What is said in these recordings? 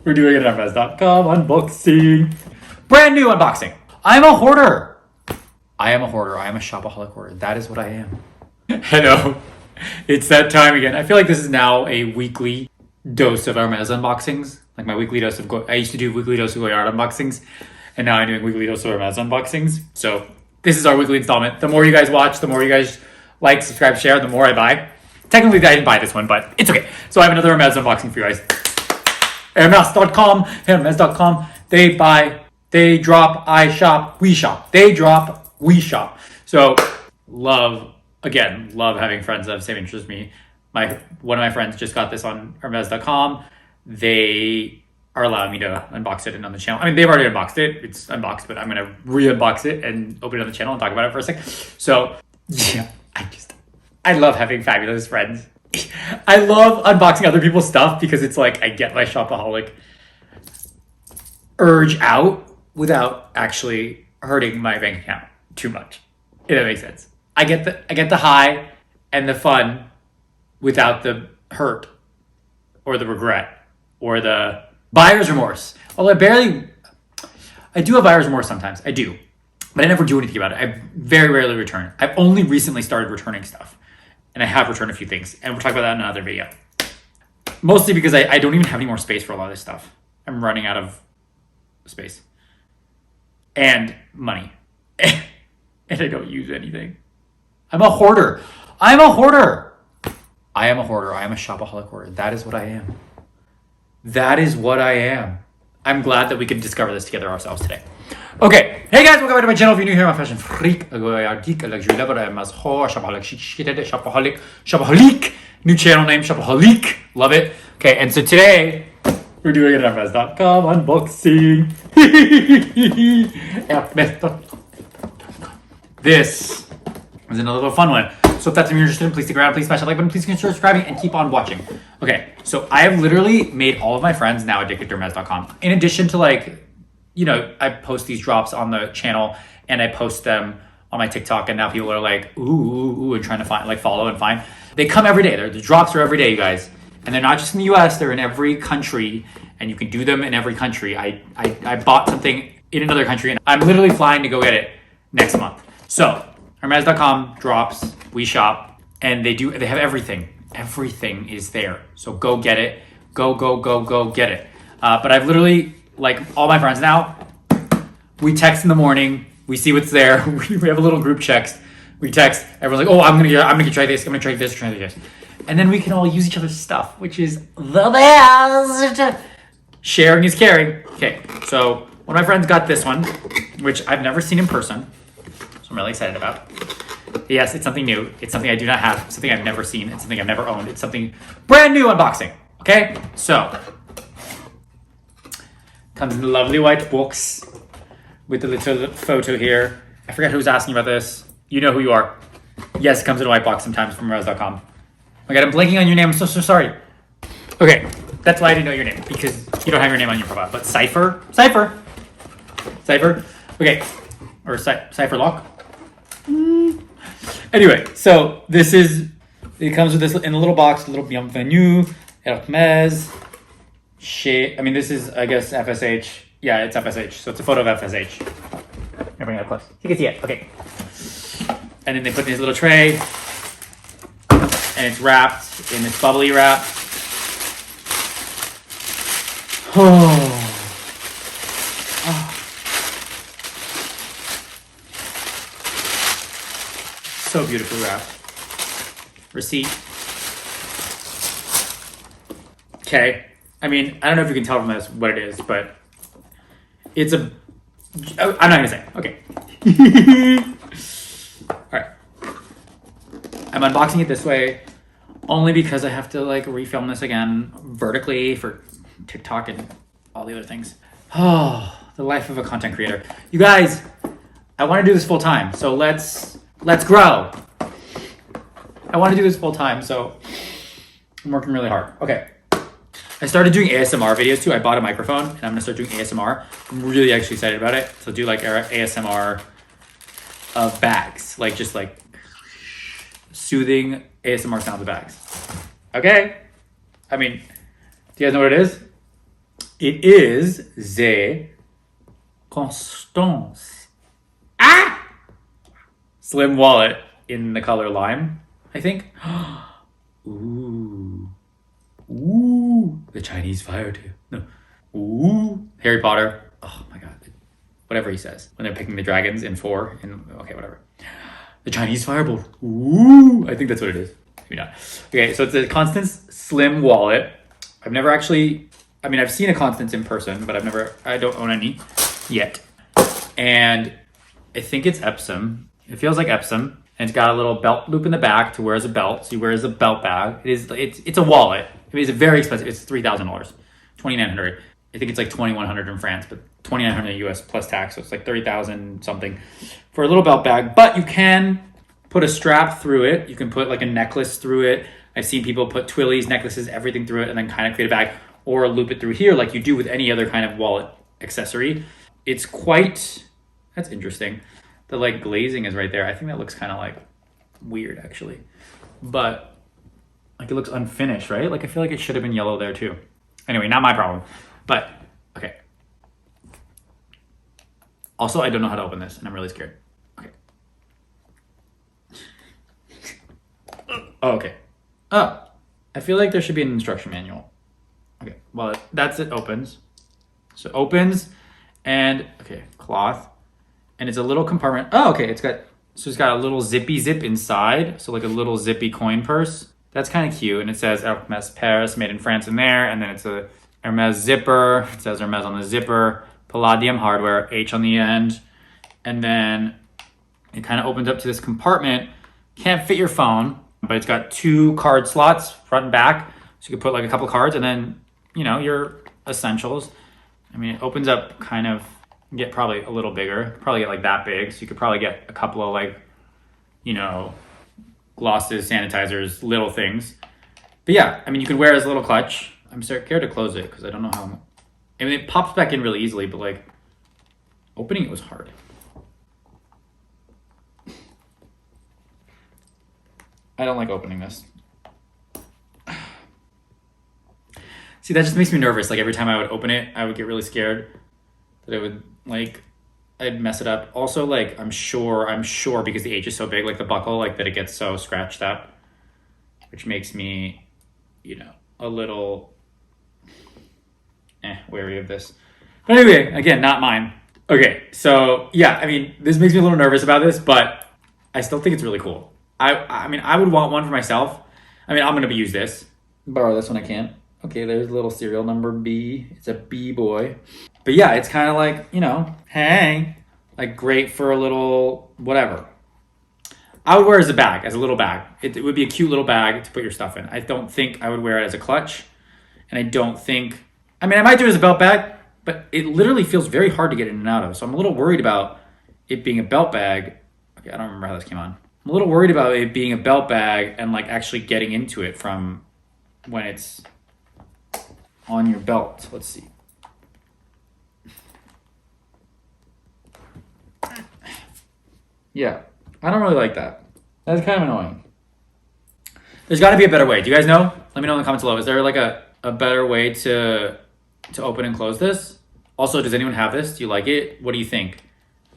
We're doing an Hermes.com unboxing. Brand new unboxing. I'm a hoarder. I am a hoarder. I am a shopaholic hoarder. That is what I am. Hello. It's that time again. I feel like this is now a weekly dose of Hermes unboxings. Like my weekly dose of I used to do weekly dose of Goyard unboxings. And now I'm doing weekly dose of Hermes unboxings. So this is our weekly installment. The more you guys watch, the more you guys like, subscribe, share, the more I buy. Technically, I didn't buy this one, but it's okay. So I have another Hermes unboxing for you guys. Hermes.com, Hermes.com. They buy, they drop, I shop, we shop. They drop, we shop. So love having friends that have the same interest as me. One of my friends just got this on Hermes.com. They are allowing me to unbox it and on the channel. I mean, they've already unboxed it. It's unboxed, but I'm going to re-unbox it and open it on the channel and talk about it for a sec. So yeah, I love having fabulous friends. I love unboxing other people's stuff because it's like I get my shopaholic urge out without actually hurting my bank account too much. If that makes sense. I get the high and the fun without the hurt or the regret or the buyer's remorse. Although I do have buyer's remorse sometimes. I do. But I never do anything about it. I very rarely return. I've only recently started returning stuff. And I have returned a few things. And we'll talk about that in another video. Mostly because I don't even have any more space for a lot of this stuff. I'm running out of space. And money. And I don't use anything. I'm a hoarder. I'm a hoarder. I am a hoarder. I am a shopaholic hoarder. That is what I am. That is what I am. I'm glad that we can discover this together ourselves today. Okay, hey guys, welcome back to my channel. If you're new here, I'm a fashion freak, a Goyard geek, a luxury lover, I'm a shopaholic, shopaholic, new channel name, shopaholic, love it. Okay, and so today, we're doing an Hermes.com unboxing. This is another little fun one. So if that's something you're interested in, please stick around, please smash that like button, please consider subscribing, and keep on watching. Okay, so I have literally made all of my friends now addicted to Hermes.com. In addition to I post these drops on the channel and I post them on my TikTok, and now people are like, ooh, and trying to find, follow and find. They come every day. The drops are every day, you guys. And they're not just in the US, they're in every country, and you can do them in every country. I bought something in another country, and I'm literally flying to go get it next month. So, Hermes.com drops, we shop, and they have everything. Everything is there. So go get it. Go get it. But I've literally, all my friends now, we text in the morning, we see what's there, we have a little group text, we text, everyone's like, oh, I'm gonna try this, try this. And then we can all use each other's stuff, which is the best. Sharing is caring. Okay, so one of my friends got this one, which I've never seen in person, so I'm really excited about. Yes, it's something new, it's something I do not have, it's something I've never seen, it's something I've never owned, it's something brand new unboxing, okay? So, comes in the lovely white box with the little photo here. I forget who's asking about this. You know who you are. Yes, it comes in a white box sometimes from Hermes.com. Oh my God, I'm blanking on your name. I'm so sorry. Okay, that's why I didn't know your name, because you don't have your name on your profile. But Cypher. Okay, or Cypher Lock. Anyway, so it comes with this in a little box, a little bienvenue, Hermes. This is, I guess, FSH. Yeah, it's FSH. So it's a photo of FSH. Let me bring it up close. You can see it. Okay. And then they put in this little tray. And it's wrapped in this bubbly wrap. Oh. So beautifully wrapped. Receipt. Okay. I don't know if you can tell from this what it is, but it's I'm not gonna say. Okay. All right. I'm unboxing it this way only because I have to refilm this again vertically for TikTok and all the other things. Oh, the life of a content creator. You guys, I want to do this full time, so let's grow. I want to do this full time, so I'm working really hard. Okay. I started doing ASMR videos too. I bought a microphone and I'm gonna start doing ASMR. I'm really actually excited about it. So do ASMR of bags, just soothing ASMR sounds of bags. Okay. Do you guys know what it is? It is the Constance. Ah! Slim wallet in the color lime, I think. Ooh. Ooh. The Chinese fire too. No. Ooh. Harry Potter. Oh my god. Whatever he says. When they're picking the dragons in 4. Okay, whatever. The Chinese firebolt. Ooh. I think that's what it is. Maybe not. Okay, so it's a Constance slim wallet. I've never actually... I mean, I've seen a Constance in person, but I don't own any yet. And I think it's Epsom. It feels like Epsom. And it's got a little belt loop in the back to wear as a belt. So you wear as a belt bag. It's a wallet. It's very expensive. It's $3,000. $2,900. I think it's like $2,100 in France, but $2,900 US plus tax. So it's like $30,000 something for a little belt bag. But you can put a strap through it. You can put like a necklace through it. I've seen people put twillies, necklaces, everything through it, and then kind of create a bag. Or loop it through here like you do with any other kind of wallet accessory. It's quite, that's interesting. The like glazing is right there. I think that looks kind of like weird actually. But like it looks unfinished, right? Like I feel like it should have been yellow there too. Anyway, not my problem. But okay. Also, I don't know how to open this and I'm really scared. Okay. Oh, okay. Oh, I feel like there should be an instruction manual. Okay, well, that's it opens. So it opens and, okay, cloth. And it's a little compartment. Oh, okay, it's got a little zippy zip inside. So like a little zippy coin purse. That's kind of cute. And it says Hermès Paris, made in France in there. And then it's a Hermès zipper. It says Hermès on the zipper. Palladium hardware, H on the end. And then it kind of opens up to this compartment. Can't fit your phone, but it's got 2 card slots, front and back. So you can put like a couple cards and then, you know, your essentials. I mean, it opens up kind of, get probably a little bigger, probably get like that big. So you could probably get a couple of like, you know, glosses, sanitizers, little things. But yeah, I mean, you could wear it as a little clutch. I'm scared to close it because I don't know how, I mean, it pops back in really easily, but like opening it was hard. I don't like opening this. See, that just makes me nervous. Like every time I would open it, I would get really scared that it would like, I'd mess it up. Also, like, I'm sure because the H is so big, like the buckle, like that it gets so scratched up, which makes me, you know, a little wary of this. But anyway, again, not mine. Okay, so yeah, I mean, this makes me a little nervous about this, but I still think it's really cool. I mean, I would want one for myself. I mean, I'm going to use this. Borrow this when I can. Okay, there's a little serial number B. It's a B boy. But yeah, it's kind of like, you know, hey, like great for a little whatever. I would wear it as a bag, as a little bag. It would be a cute little bag to put your stuff in. I don't think I would wear it as a clutch. And I don't think, I mean, I might do it as a belt bag, but it literally feels very hard to get in and out of. So I'm a little worried about it being a belt bag. Okay, I don't remember how this came on. I'm a little worried about it being a belt bag and like actually getting into it from when it's on your belt. Let's see. Yeah, I don't really like that. That's kind of annoying. There's got to be a better way. Do you guys know? Let me know in the comments below. Is there like a better way to open and close this? Also, does anyone have this? Do you like it? What do you think?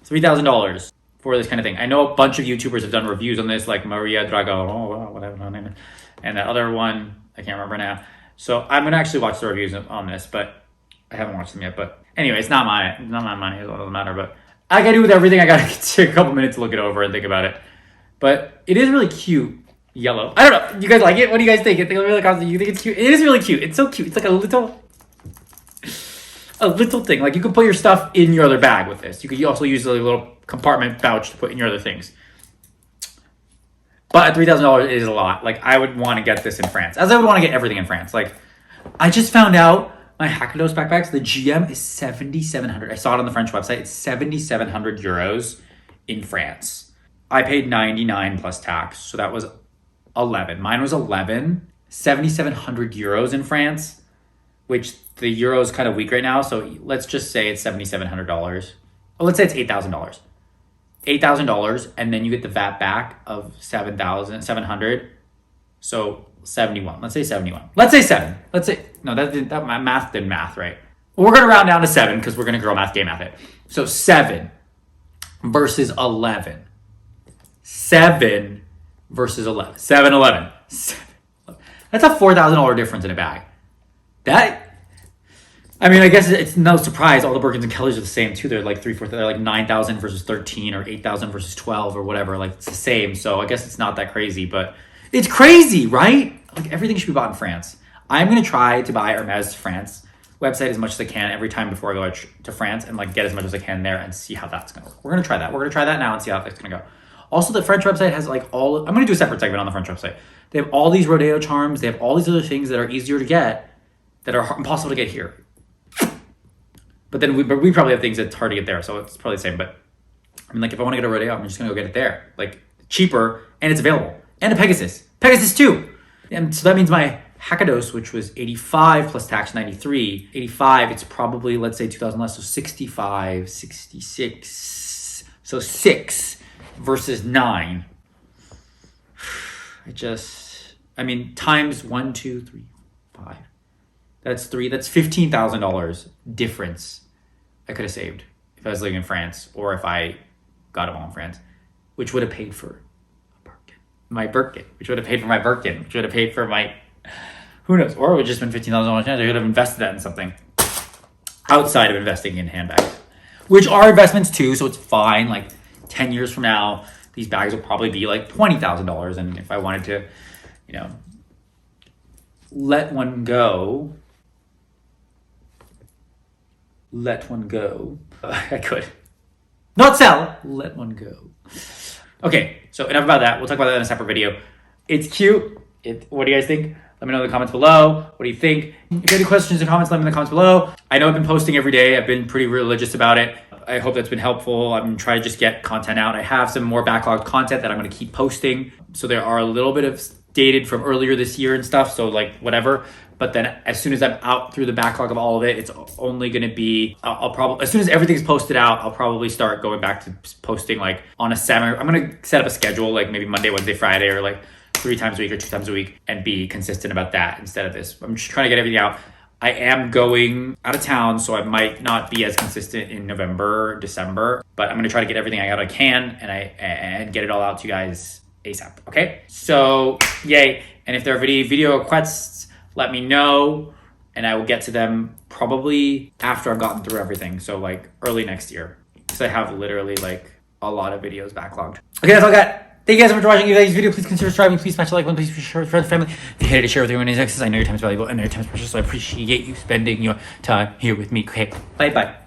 $3,000 for this kind of thing. I know a bunch of YouTubers have done reviews on this, like Maria Drago, whatever her name is, and that other one, I can't remember now. So I'm gonna actually watch the reviews on this, but I haven't watched them yet. But anyway, it's not my money. It doesn't matter. But I gotta do with everything. I gotta take a couple minutes to look it over and think about it. But it is really cute. Yellow. I don't know. You guys like it? What do you guys think? You think it's cute? It is really cute. It's so cute. It's like a little thing. Like you could put your stuff in your other bag with this. You could also use a little compartment pouch to put in your other things. But at $3,000 it is a lot. Like I would want to get this in France, as I would want to get everything in France. Like I just found out my Hackados backpacks, the GM is 7,700. I saw it on the French website. It's 7,700 euros in France. I paid 99 plus tax, so that was 11. Mine was 11. 7,700 euros in France, which the euro is kind of weak right now. So let's just say it's $7,700. Well, let's say it's $8,000. $8,000, and then you get the VAT back of 7,700. So 71. Let's say 71. Let's say 7. Let's say no. That my math didn't math right. We're going to round down to 7 because we're going to girl math, gay math it. So 7 versus 11. 7 versus 11. 7, 11. 7, 11. That's a $4,000 difference in a bag. I mean, I guess it's no surprise. All the Birkins and Kellys are the same too. They're like 3/4. They're like 9,000 versus 13 or 8,000 versus 12 or whatever. Like it's the same. So I guess it's not that crazy, but it's crazy, right? Like everything should be bought in France. I'm going to try to buy Hermes France website as much as I can every time before I go to France and like get as much as I can there and see how that's going to work. We're going to try that. We're going to try that now and see how that's going to go. Also, the French website has like I'm going to do a separate segment on the French website. They have all these rodeo charms. They have all these other things that are easier to get that are impossible to get here. But then we probably have things that's hard to get there. So it's probably the same. But I mean, like if I want to get a rodeo, I'm just going to go get it there. Like cheaper and it's available. And a Pegasus. Pegasus too. And so that means my Hakados, which was 85 plus tax 93, 85, it's probably, let's say 2,000 less, so 65, 66, so 6 versus 9. I mean, times 1, 2, 3, 5. That's $15,000 difference I could have saved if I was living in France or if I got them all in France, which would have paid for my Birkin, which would have paid for my Birkin, which would have paid for my, who knows, or it would have just been $15,000. I could have invested that in something outside of investing in handbags, which are investments too. So it's fine. Like 10 years from now, these bags will probably be like $20,000. And if I wanted to, let one go, I could not sell, let one go. Okay, so enough about that. We'll talk about that in a separate video. It's cute. What do you guys think? Let me know in the comments below. What do you think? If you have any questions or comments, let me know in the comments below. I know I've been posting every day. I've been pretty religious about it. I hope that's been helpful. I'm trying to just get content out. I have some more backlogged content that I'm going to keep posting. So there are a little bit of dated from earlier this year and stuff. So like whatever. But then as soon as I'm out through the backlog of all of it, it's only going to be, I'll probably, as soon as everything's posted out, I'll probably start going back to posting like on a semi. I'm going to set up a schedule, like maybe Monday, Wednesday, Friday, or like 3 times a week or 2 times a week and be consistent about that instead of this. I'm just trying to get everything out. I am going out of town, so I might not be as consistent in November, December, but I'm going to try to get everything out I can and get it all out to you guys ASAP. Okay. So yay. And if there are video requests, let me know and I will get to them probably after I've gotten through everything. So like early next year, because I have literally like a lot of videos backlogged. Okay, that's all I got. Thank you guys so much for watching today's video. Please consider subscribing. Please smash the like button. Please share with friends and family. If you hated to share with everyone in exes, I know your time is valuable and your time is precious. So I appreciate you spending your time here with me. Okay, bye.